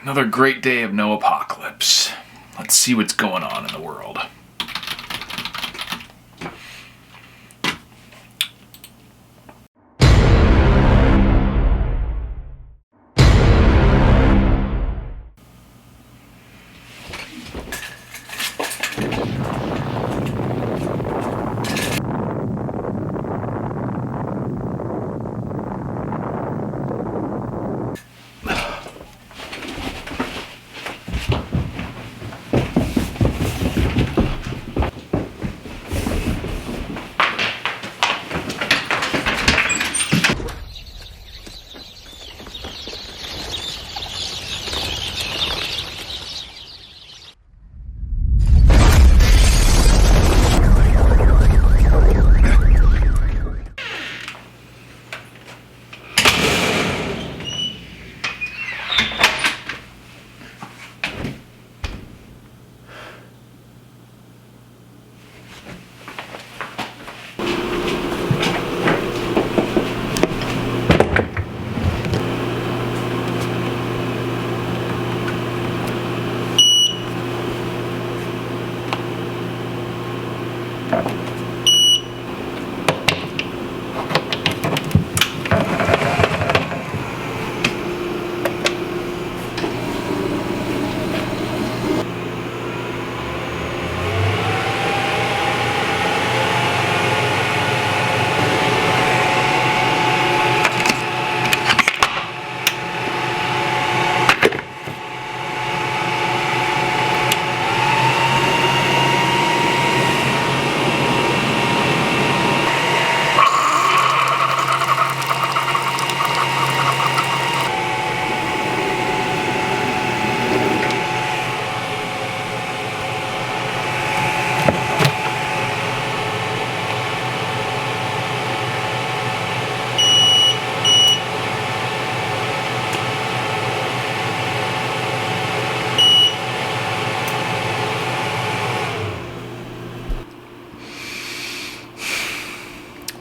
Another great day of no apocalypse. Let's see what's going on in the world.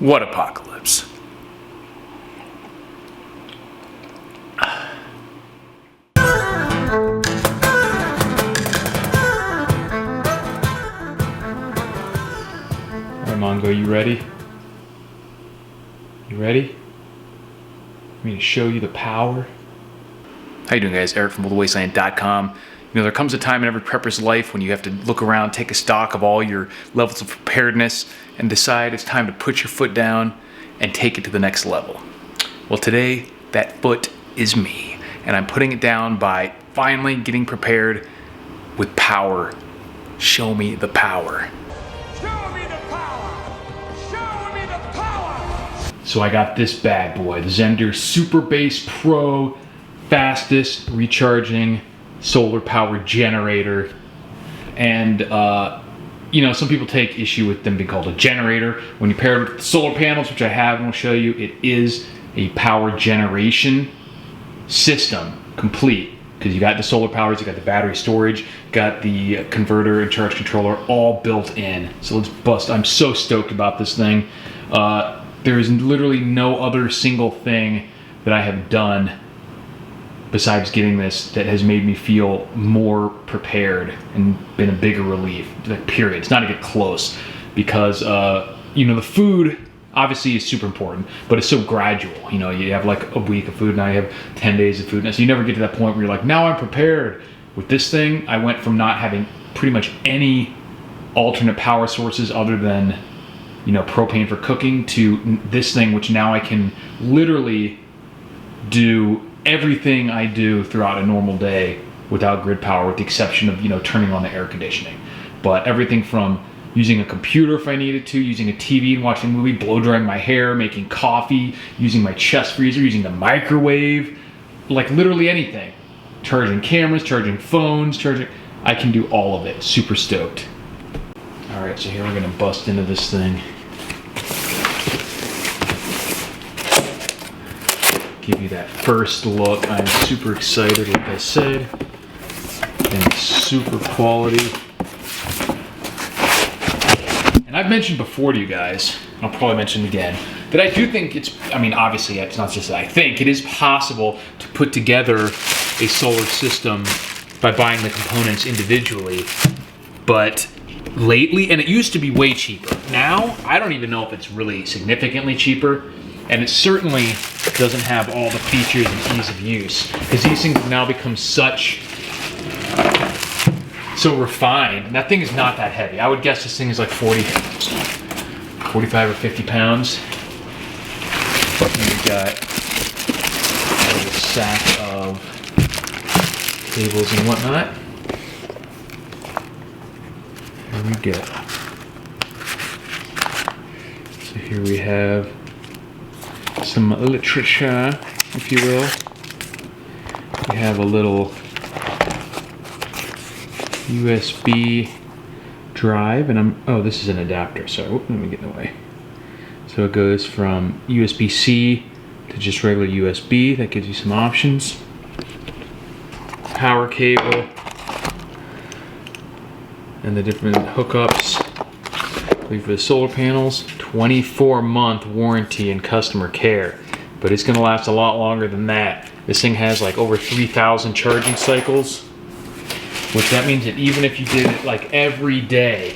What apocalypse? Alright, Mongo, you ready? You ready? Want me to show you the power? How you doing, guys? Eric from BuildAWasteland.com. You know, there comes a time in every prepper's life when you have to look around, take a stock of all your levels of preparedness, and decide it's time to put your foot down and take it to the next level. Well, today, that foot is me, and I'm putting it down by finally getting prepared with power. Show me the power. Show me the power! Show me the power! So I got this bad boy, the Zender Super Base Pro, fastest recharging solar power generator. And you know, some people take issue with them being called a generator. When you pair it with the solar panels, which I have and will show you, it is a power generation system complete, because you got the solar powers, you got the battery storage, got the converter and charge controller all built in. So let's bust. I'm so stoked about this thing. There is literally no other single thing that I have done besides getting this that has made me feel more prepared and been a bigger relief. Like, period. It's not to get close, because you know, the food obviously is super important, but it's so gradual. You know, you have like a week of food, now you have 10 days of food, and so you never get to that point where you're like, now I'm prepared. With this thing, I went from not having pretty much any alternate power sources other than, you know, propane for cooking, to this thing, which now I can literally do everything I do throughout a normal day without grid power, with the exception of, you know, turning on the air conditioning. But everything from using a computer if I needed to, using a TV and watching a movie, blow drying my hair, making coffee, using my chest freezer, using the microwave, like literally anything. Charging cameras, charging phones, I can do all of it. Super stoked. All right, so here we're gonna bust into this thing. Give you that first look. I'm super excited, like I said. And super quality. And I've mentioned before to you guys, and I'll probably mention it again, that I do think it's, I mean, obviously it's not just that I think, it is possible to put together a solar system by buying the components individually. But lately, and it used to be way cheaper. Now, I don't even know if it's really significantly cheaper, and it certainly doesn't have all the features and ease of use, because these things have now become so refined. That thing is not that heavy. I would guess this thing is like 45 or 50 pounds. And we got a little sack of cables and whatnot. Here we go. So here we have some literature, if you will. We have a little USB drive, and oh, this is an adapter, so let me get in the way. So it goes from USB-C to just regular USB. That gives you some options. Power cable and the different hookups. For the solar panels, 24-month warranty and customer care, but it's gonna last a lot longer than that. This thing has like over 3,000 charging cycles, which that means that even if you did it like every day,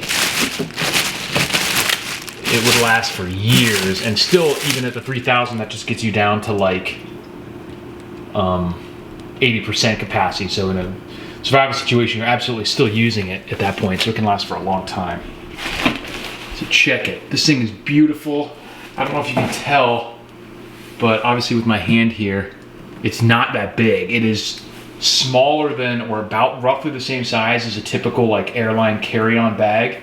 it would last for years. And still, even at the 3,000, that just gets you down to like 80% capacity. So in a survival situation, you're absolutely still using it at that point, so it can last for a long time. So check it. This thing is beautiful. I don't know if you can tell, but obviously with my hand here, it's not that big. It is smaller than, or about roughly the same size as a typical like airline carry-on bag.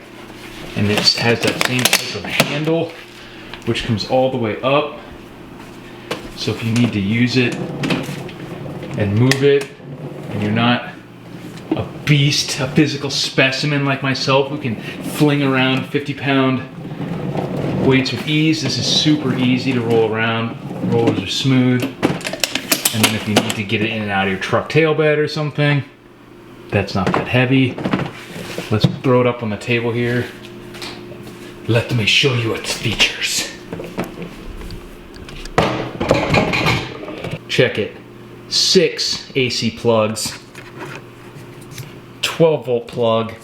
And it has that same type of handle, which comes all the way up. So if you need to use it and move it, and you're not a beast, a physical specimen like myself who can fling around 50-pound weights with ease, this is super easy to roll around. Rollers are smooth. And then if you need to get it in and out of your truck tail bed or something, that's not that heavy. Let's throw it up on the table here. Let me show you its features. Check it. 6 AC plugs, 12-volt plug,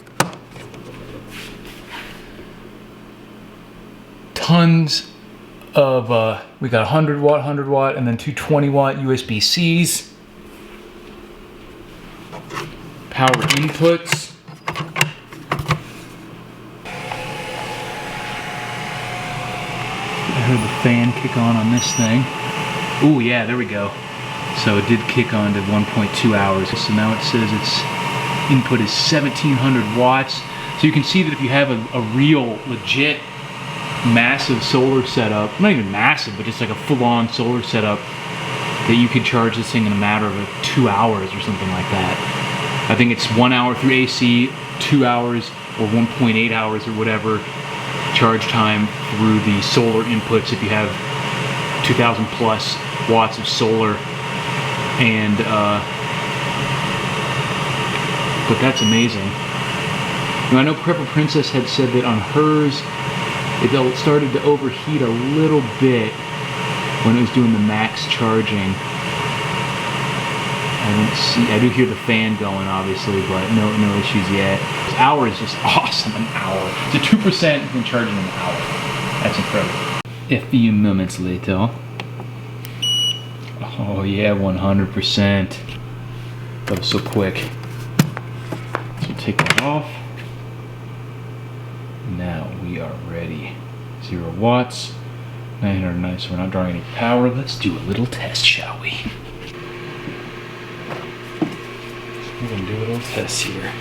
tons of, we got 100 watt, and then 220 watt USB-Cs, power inputs, I heard the fan kick on this thing. Ooh, yeah, there we go. So it did kick on to 1.2 hours. So now it says its input is 1700 watts. So you can see that if you have a real, legit, massive solar setup, not even massive, but just like a full-on solar setup, that you could charge this thing in a matter of 2 hours or something like that. I think it's 1 hour through AC, 2 hours, or 1.8 hours or whatever charge time through the solar inputs if you have 2,000 plus watts of solar. And but that's amazing. Now, I know Prepper Princess had said that on hers it started to overheat a little bit when it was doing the max charging. I do hear the fan going, obviously, but no issues yet. This hour is just awesome. An hour. So 2% has been charging an hour. That's incredible. A few moments later. Oh yeah, 100%. That was so quick. So take that off. Now we are ready. 0 watts, 909, so we're not drawing any power. Let's do a little test, shall we? We're gonna do a little test here.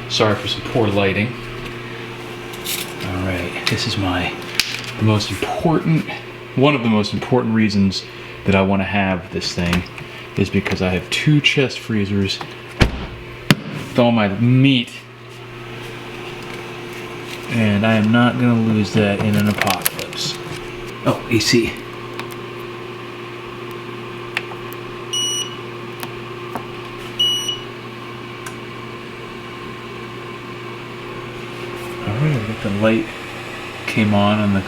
Sorry for some poor lighting. All right, this is one of the most important reasons that I want to have this thing is because I have 2 chest freezers with all my meat, and I am not going to lose that in an apocalypse. Oh, AC. Alright, I got the light came on the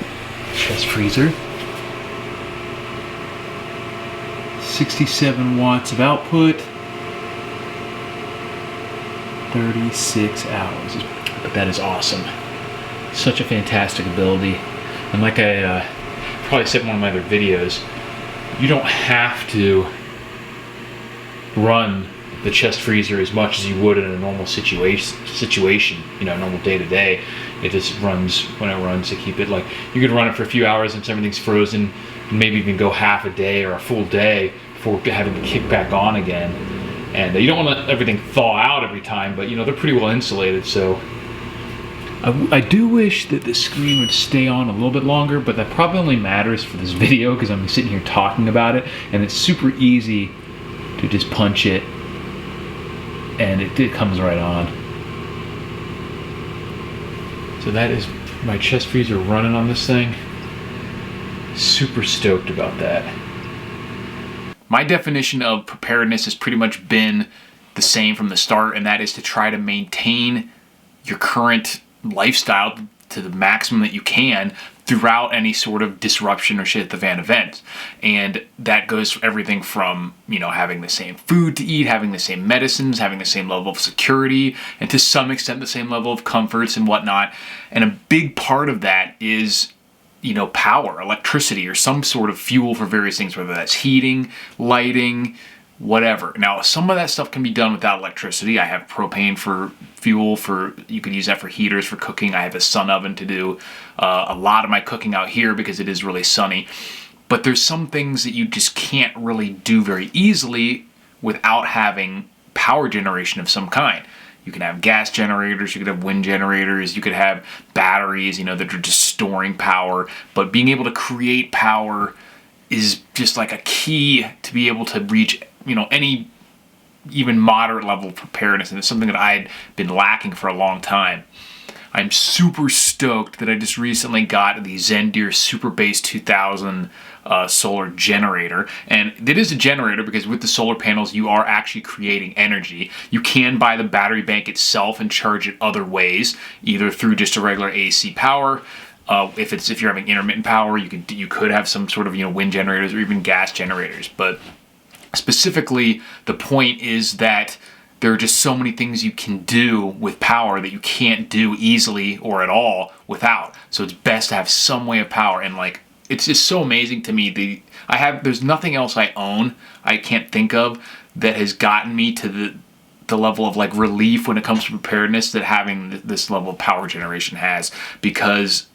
chest freezer. 67 watts of output, 36 hours. That is awesome. Such a fantastic ability. And like I probably said in one of my other videos, you don't have to run the chest freezer as much as you would in a normal situation, you know, normal day to day. It just runs when it runs to keep it, like, you could run it for a few hours once everything's frozen, and maybe even go half a day or a full day before having to kick back on again. And you don't want to let everything thaw out every time, but you know, they're pretty well insulated, so. I do wish that the screen would stay on a little bit longer, but that probably only matters for this video because I'm sitting here talking about it, and it's super easy to just punch it and it comes right on. So that is my chest freezer running on this thing. Super stoked about that. My definition of preparedness has pretty much been the same from the start, and that is to try to maintain your current lifestyle to the maximum that you can throughout any sort of disruption or shit at the fan event. And that goes for everything from, you know, having the same food to eat, having the same medicines, having the same level of security, and to some extent the same level of comforts and whatnot. And a big part of that is, you know, power, electricity, or some sort of fuel for various things, whether that's heating, lighting, whatever. Now, some of that stuff can be done without electricity. I have propane for fuel, you could use that for heaters, for cooking. I have a sun oven to do a lot of my cooking out here because it is really sunny. But there's some things that you just can't really do very easily without having power generation of some kind. You can have gas generators, you could have wind generators, you could have batteries, you know, that are just storing power. But being able to create power is just like a key to be able to reach, you know, any even moderate level of preparedness, and it's something that I had been lacking for a long time. I'm super stoked that I just recently got the Zender Super Base 2000 solar generator, and it is a generator because with the solar panels you are actually creating energy. You can buy the battery bank itself and charge it other ways, either through just a regular AC power. If you're having intermittent power, you could have some sort of, you know, wind generators or even gas generators. But specifically, the point is that there are just so many things you can do with power that you can't do easily or at all without. So it's best to have some way of power. And like, it's just so amazing to me. There's nothing else I own, I can't think of, that has gotten me to the level of like relief when it comes to preparedness that having this level of power generation has. Because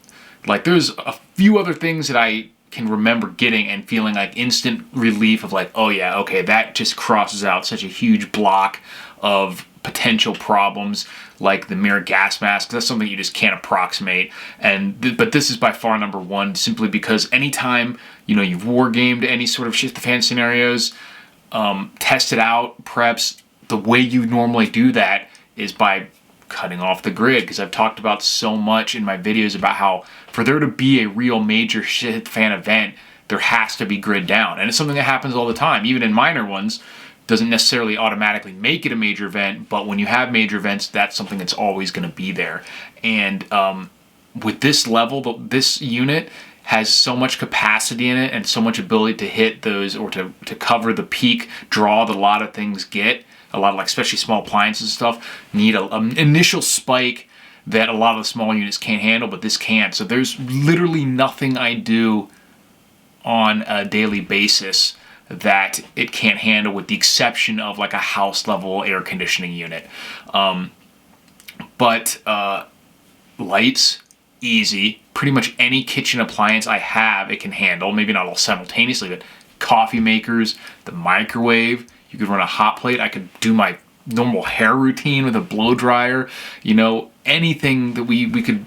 like, there's a few other things that I can remember getting and feeling like instant relief of like, oh yeah, okay, that just crosses out such a huge block of potential problems, like the mirror gas mask. That's something you just can't approximate. But this is by far number one, simply because anytime, you know, you've war gamed any sort of shit the fan scenarios, tested out preps, the way you normally do that is by cutting off the grid, because I've talked about so much in my videos about how for there to be a real major shit fan event, there has to be grid down. And it's something that happens all the time, even in minor ones. Doesn't necessarily automatically make it a major event, but when you have major events, that's something that's always going to be there. And with this level, this unit has so much capacity in it and so much ability to hit those, or to cover the peak draw that a lot of things get. A lot of, like, especially small appliances and stuff, need an initial spike that a lot of the small units can't handle, but this can. So there's literally nothing I do on a daily basis that it can't handle, with the exception of like a house level air conditioning unit. But lights, easy. Pretty much any kitchen appliance I have, it can handle. Maybe not all simultaneously, but coffee makers, the microwave. You could run a hot plate. I could do my normal hair routine with a blow dryer. You know, anything that we could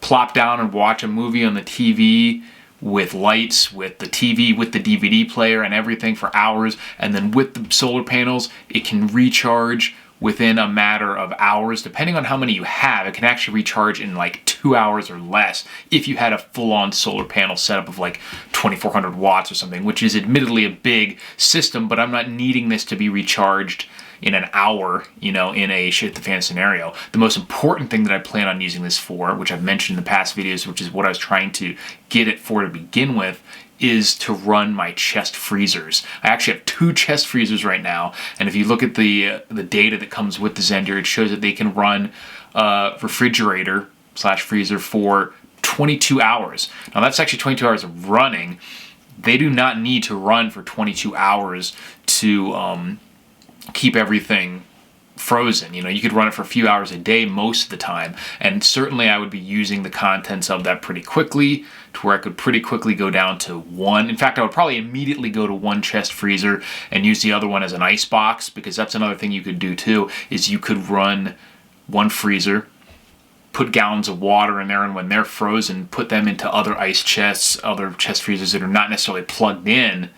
plop down and watch a movie on the TV with lights, with the TV, with the DVD player and everything for hours. And then with the solar panels, it can recharge within a matter of hours. Depending on how many you have, it can actually recharge in like 2 hours or less if you had a full-on solar panel setup of like 2400 watts or something, which is admittedly a big system, but I'm not needing this to be recharged in an hour, you know, in a shit the fan scenario. The most important thing that I plan on using this for, which I've mentioned in the past videos, which is what I was trying to get it for to begin with, is to run my chest freezers. I actually have 2 chest freezers right now, and if you look at the data that comes with the Zender, it shows that they can run refrigerator / freezer for 22 hours. Now that's actually 22 hours of running. They do not need to run for 22 hours to keep everything frozen. You could run it for a few hours a day most of the time, and certainly I would be using the contents of that pretty quickly to where I could pretty quickly go down to 1. In fact, I would probably immediately go to 1 chest freezer and use the other one as an ice box, because that's another thing you could do too, is you could run 1 freezer, put gallons of water in there, and when they're frozen, put them into other ice chests, other chest freezers that are not necessarily plugged in,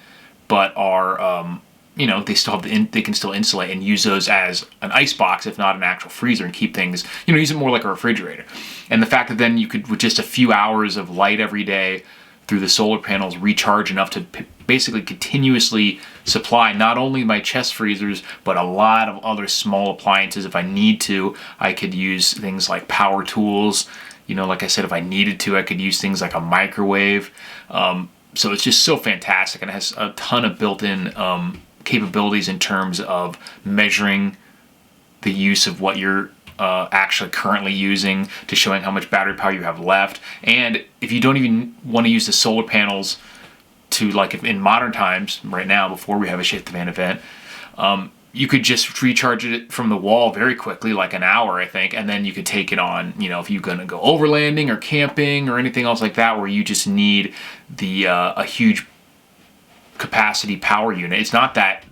but are they still have they can still insulate, and use those as an ice box, if not an actual freezer, and keep things, use it more like a refrigerator. And the fact that then you could, with just a few hours of light every day through the solar panels, recharge enough to basically continuously supply not only my chest freezers, but a lot of other small appliances. If I need to, I could use things like power tools. Like I said, if I needed to, I could use things like a microwave. So it's just so fantastic, and it has a ton of built-in capabilities in terms of measuring the use of what you're actually currently using, to showing how much battery power you have left. And if you don't even want to use the solar panels to, like, if in modern times right now, before we have a SHTF event, you could just recharge it from the wall very quickly, like an hour, I think, and then you could take it on, if you're going to go overlanding or camping or anything else like that, where you just need the a huge capacity power unit. It's not that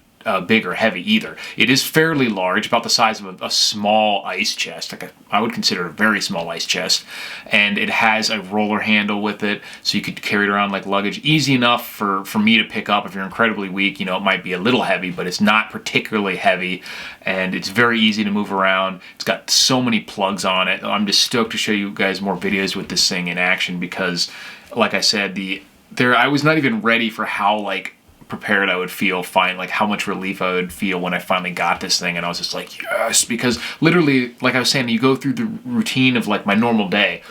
big or heavy either. It is fairly large, about the size of a small ice chest. I would consider it a very small ice chest. And it has a roller handle with it, so you could carry it around like luggage. Easy enough for me to pick up. If you're incredibly weak, it might be a little heavy, but it's not particularly heavy. And it's very easy to move around. It's got so many plugs on it. I'm just stoked to show you guys more videos with this thing in action, because, like I said, I was not even ready for how, prepared I would feel, how much relief I would feel when I finally got this thing. And I was just like, yes, because literally, like I was saying, you go through the routine of my normal day,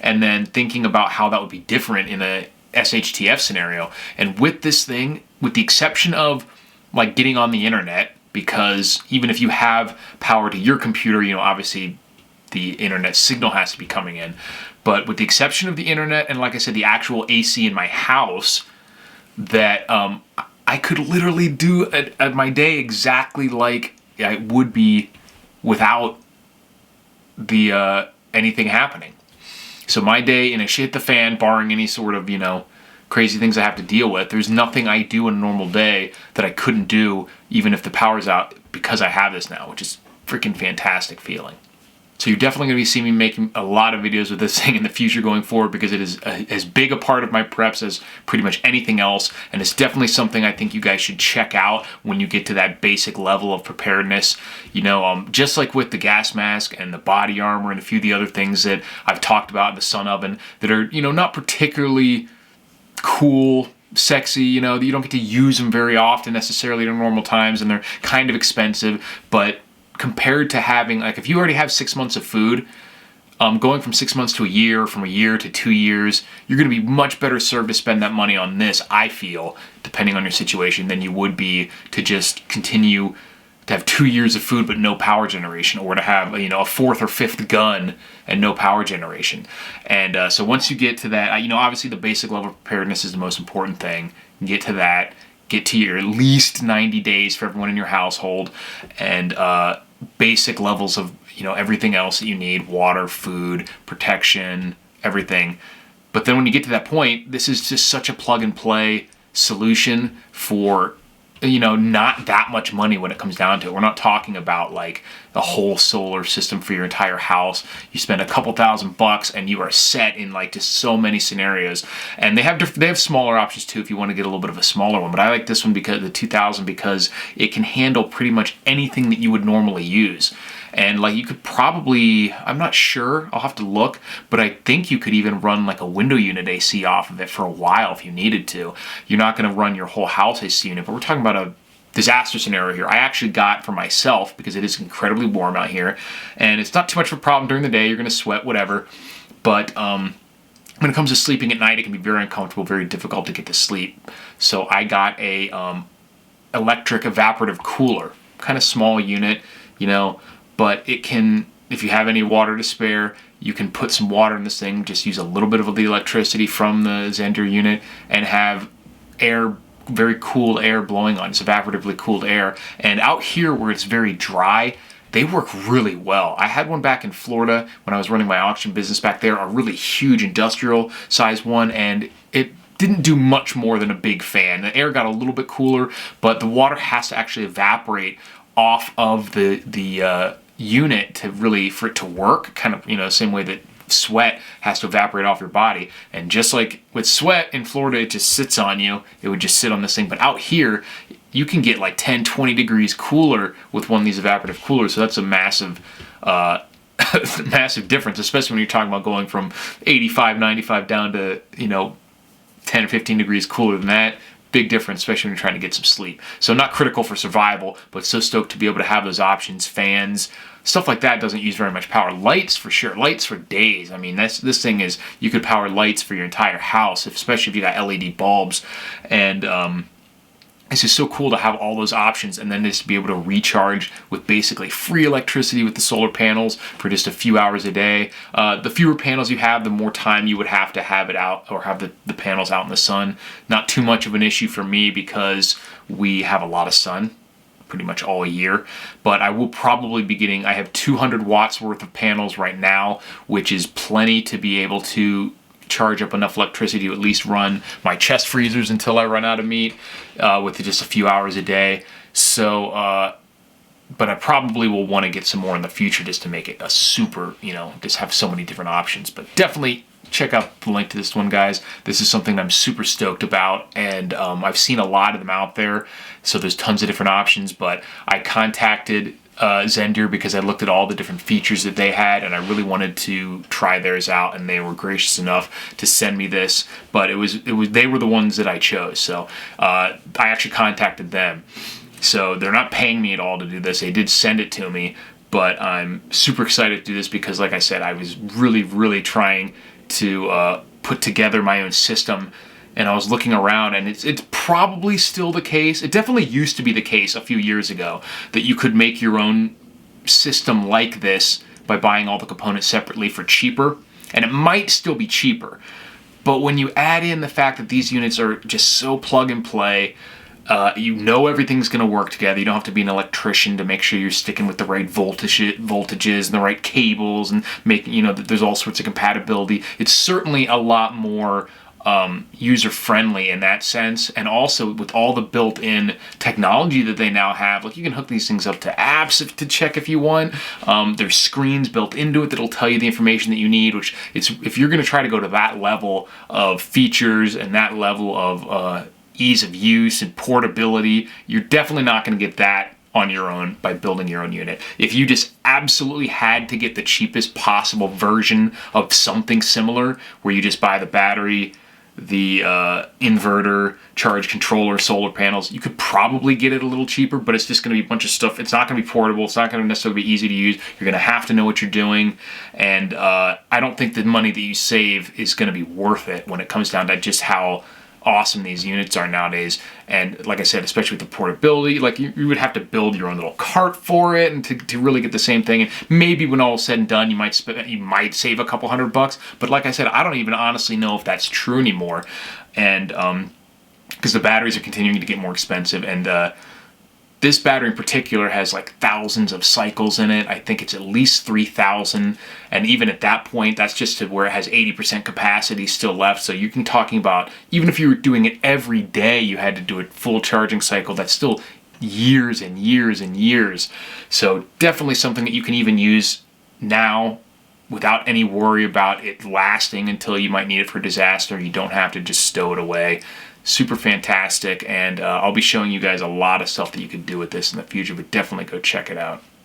and then thinking about how that would be different in a SHTF scenario. And with this thing, with the exception of getting on the internet, because even if you have power to your computer, obviously the internet signal has to be coming in. But with the exception of the internet and, like I said, the actual AC in my house, that I could literally do at my day exactly like I would be without the anything happening. So my day in a shit the fan, barring any sort of crazy things I have to deal with, there's nothing I do in a normal day that I couldn't do even if the power's out, because I have this now, which is freaking fantastic feeling. So you're definitely going to be seeing me making a lot of videos with this thing in the future going forward, because it is as big a part of my preps as pretty much anything else, and it's definitely something I think you guys should check out when you get to that basic level of preparedness. Just like with the gas mask and the body armor and a few of the other things that I've talked about in the sun oven that are, not particularly cool, sexy, you don't get to use them very often necessarily in normal times, and they're kind of expensive, but compared to having, if you already have 6 months of food, going from 6 months to a year, from a year to 2 years, you're going to be much better served to spend that money on this, I feel, depending on your situation, than you would be to just continue to have 2 years of food but no power generation, or to have a fourth or fifth gun and no power generation. And so once you get to that, obviously the basic level of preparedness is the most important thing. Get to that. Get to your at least 90 days for everyone in your household, and basic levels of everything else that you need: water, food, protection, everything. But then when you get to that point, this is just such a plug and play solution for not that much money when it comes down to it. We're not talking about the whole solar system for your entire house. You spend a couple $1,000 and you are set in just so many scenarios. And they have smaller options too if you want to get a little bit of a smaller one. But I like this one, because the 2000, because it can handle pretty much anything that you would normally use. And you could probably, I'm not sure, I'll have to look, but I think you could even run a window unit AC off of it for a while if you needed to. You're not going to run your whole house AC unit, but we're talking about a disaster scenario here. I actually got for myself, because it is incredibly warm out here, and it's not too much of a problem during the day. You're going to sweat, whatever, but when it comes to sleeping at night, it can be very uncomfortable, very difficult to get to sleep. So I got a electric evaporative cooler, kind of small unit, but it can, if you have any water to spare, you can put some water in this thing, just use a little bit of the electricity from the Zender unit, and have air, very cooled air blowing on. It's evaporatively cooled air. And out here where it's very dry, they work really well. I had one back in Florida when I was running my auction business back there, a really huge industrial size one, and it didn't do much more than a big fan. The air got a little bit cooler, but the water has to actually evaporate off of the unit for it to work, kind of, same way that sweat has to evaporate off your body. And just like with sweat in Florida, it just sits on you. It would just sit on this thing. But out here, you can get like 10, 20 degrees cooler with one of these evaporative coolers. So that's a massive, massive difference, especially when you're talking about going from 85, 95 down to, 10 or 15 degrees cooler than that. Big difference, especially when you're trying to get some sleep. So not critical for survival, but so stoked to be able to have those options. Fans, stuff like that doesn't use very much power. Lights for sure, lights for days. I mean, this thing is, you could power lights for your entire house, especially if you got LED bulbs. And it's just so cool to have all those options, and then just to be able to recharge with basically free electricity with the solar panels for just a few hours a day. The fewer panels you have, the more time you would have to have it out, or have the panels out in the sun. Not too much of an issue for me because we have a lot of sun pretty much all year, but I will probably be getting, I have 200 watts worth of panels right now, which is plenty to be able to charge up enough electricity to at least run my chest freezers until I run out of meat with just a few hours a day. So, but I probably will want to get some more in the future just to make it a super, just have so many different options. But definitely check out the link to this one, guys. This is something that I'm super stoked about, and I've seen a lot of them out there, so there's tons of different options. But I contacted Zender because I looked at all the different features that they had, and I really wanted to try theirs out, and they were gracious enough to send me this. But it was they were the ones that I chose, so I actually contacted them. So they're not paying me at all to do this. They did send it to me, but I'm super excited to do this because, like I said, I was really, really trying to put together my own system, and I was looking around, and it's probably still the case. It definitely used to be the case a few years ago that you could make your own system like this by buying all the components separately for cheaper, and it might still be cheaper. But when you add in the fact that these units are just so plug and play, everything's going to work together. You don't have to be an electrician to make sure you're sticking with the right voltages and the right cables, and making, that there's all sorts of compatibility. It's certainly a lot more user-friendly in that sense, and also with all the built-in technology that they now have. Like, you can hook these things up to apps to check if you want. There's screens built into it that'll tell you the information that you need, which if you're going to try to go to that level of features and that level of ease of use and portability, you're definitely not going to get that on your own by building your own unit. If you just absolutely had to get the cheapest possible version of something similar, where you just buy the battery, the inverter, charge controller, solar panels, you could probably get it a little cheaper, but it's just going to be a bunch of stuff. It's not going to be portable. It's not going to necessarily be easy to use. You're going to have to know what you're doing, and I don't think the money that you save is going to be worth it when it comes down to just how awesome these units are nowadays. And like I said, especially with the portability, like you would have to build your own little cart for it, and to really get the same thing. And maybe when all is said and done, you might save a couple $100. But like I said, I don't even honestly know if that's true anymore. And because the batteries are continuing to get more expensive, and this battery in particular has like thousands of cycles in it. I think it's at least 3,000. And even at that point, that's just to where it has 80% capacity still left. So you can talking about, even if you were doing it every day, you had to do a full charging cycle. That's still years and years and years. So definitely something that you can even use now without any worry about it lasting until you might need it for disaster. You don't have to just stow it away. Super fantastic, and I'll be showing you guys a lot of stuff that you could do with this in the future, but definitely go check it out.